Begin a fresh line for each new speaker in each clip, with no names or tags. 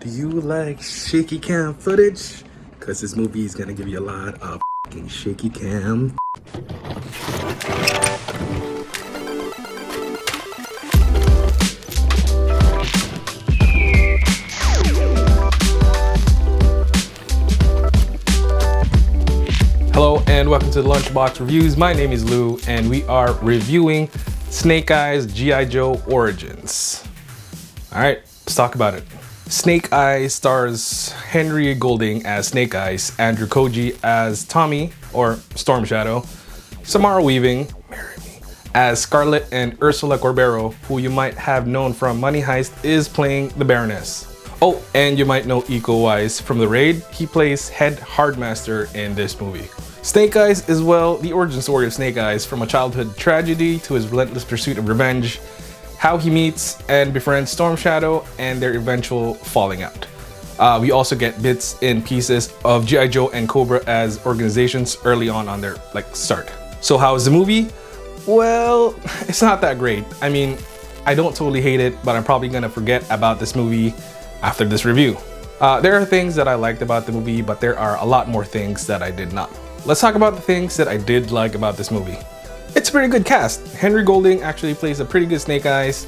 Do you like shaky cam footage? Because this movie is gonna give you a lot of shaky cam. Hello and welcome to the Lunchbox Reviews. My name is Lou and we are reviewing Snake Eyes G.I. Joe Origins. Alright, let's talk about it. Snake Eyes stars Henry Golding as Snake Eyes, Andrew Koji as Tommy, or Storm Shadow, Samara Weaving as Scarlet, and Ursula Corbero, who you might have known from Money Heist, is playing the Baroness. Oh, and you might know Iko Uwais from The Raid. He plays Head Hardmaster in this movie. Snake Eyes is, well, the origin story of Snake Eyes, from a childhood tragedy to his relentless pursuit of revenge, how he meets and befriends Storm Shadow, and their eventual falling out. We also get bits and pieces of G.I. Joe and Cobra as organizations early on their start. So how is the movie? Well, it's not that great. I mean, I don't totally hate it, but I'm probably gonna forget about this movie after this review. There are things that I liked about the movie, but there are a lot more things that I did not. Let's talk about the things that I did like about this movie. It's a pretty good cast. Henry Golding actually plays a pretty good Snake Eyes.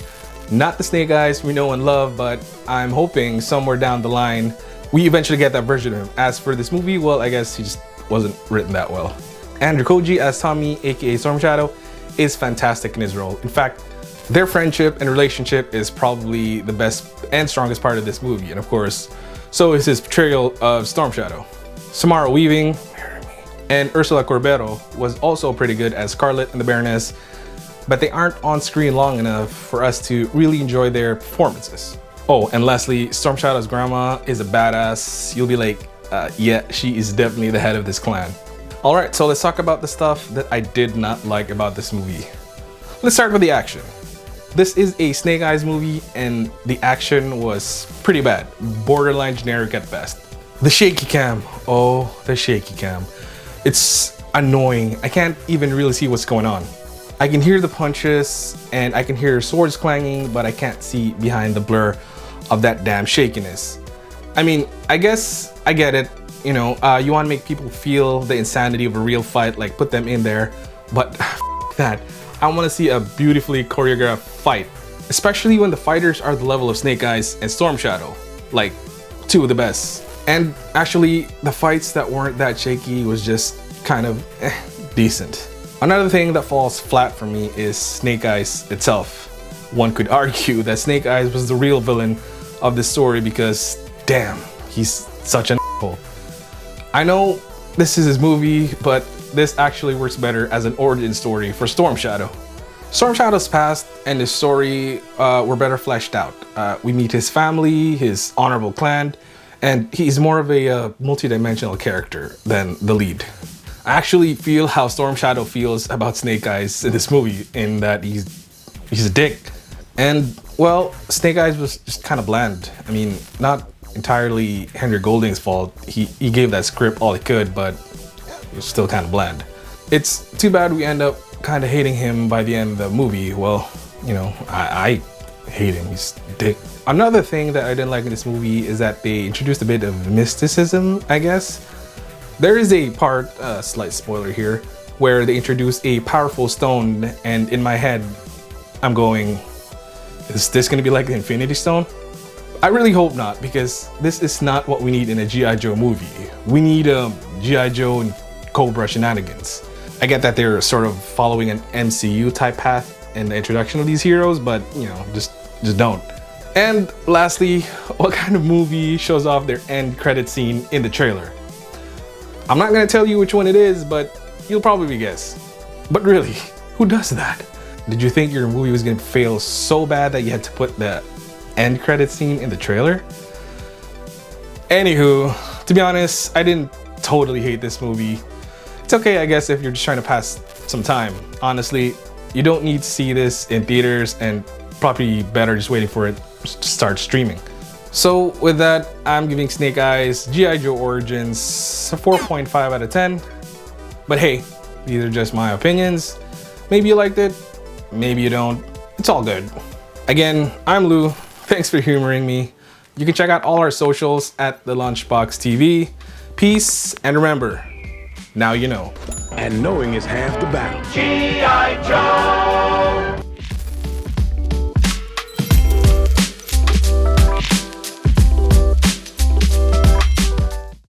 Not the Snake Eyes we know and love, but I'm hoping somewhere down the line we eventually get that version of him. As for this movie, well, I guess he just wasn't written that well. Andrew Koji as Tommy, aka Storm Shadow, is fantastic in his role. In fact, their friendship and relationship is probably the best and strongest part of this movie, and of course, so is his portrayal of Storm Shadow. Samara Weaving and Ursula Corbero was also pretty good as Scarlet and the Baroness, but they aren't on screen long enough for us to really enjoy their performances. Oh, and lastly, Storm Shadow's grandma is a badass. You'll be like, yeah, she is definitely the head of this clan. All right, so let's talk about the stuff that I did not like about this movie. Let's start with the action. This is a Snake Eyes movie and the action was pretty bad, borderline generic at best. The shaky cam, oh, the shaky cam. It's annoying. I can't even really see what's going on. I can hear the punches and I can hear swords clanging, but I can't see behind the blur of that damn shakiness. I mean, I guess I get it. You know, you want to make people feel the insanity of a real fight, like put them in there, but that. I want to see a beautifully choreographed fight, especially when the fighters are the level of Snake Eyes and Storm Shadow, like two of the best. And actually, the fights that weren't that shaky was just kind of decent. Another thing that falls flat for me is Snake Eyes itself. One could argue that Snake Eyes was the real villain of this story because, damn, he's such an asshole. I know this is his movie, but this actually works better as an origin story for Storm Shadow. Storm Shadow's past and his story were better fleshed out. We meet his family, his honorable clan, and he's more of a multi-dimensional character than the lead. I actually feel how Storm Shadow feels about Snake Eyes in this movie, in that he's a dick. And, well, Snake Eyes was just kind of bland. I mean, not entirely Henry Golding's fault. He gave that script all he could, but it was still kind of bland. It's too bad we end up kind of hating him by the end of the movie. Well, you know, I hate him. He's a dick. Another thing that I didn't like in this movie is that they introduced a bit of mysticism, I guess. There is a part, slight spoiler here, where they introduce a powerful stone, and in my head, I'm going, is this gonna be like the Infinity Stone? I really hope not, because this is not what we need in a G.I. Joe movie. We need a G.I. Joe and Cobra shenanigans. I get that they're sort of following an MCU type path in the introduction of these heroes, but you know, just don't. And lastly, what kind of movie shows off their end credit scene in the trailer? I'm not gonna tell you which one it is, but you'll probably guess. But really, who does that? Did you think your movie was gonna fail so bad that you had to put the end credit scene in the trailer? Anywho, to be honest, I didn't totally hate this movie. It's okay, I guess, if you're just trying to pass some time. Honestly, you don't need to see this in theaters, and probably better just waiting for it to start streaming. So with that, I'm giving Snake Eyes G.I. Joe Origins a 4.5 out of 10. But hey, these are just my opinions. Maybe you liked it, maybe you don't. It's all good. Again, I'm Lou. Thanks for humoring me. You can check out all our socials at the Lunchbox TV. Peace, and remember, now you know.
And knowing is half the battle.
G.I.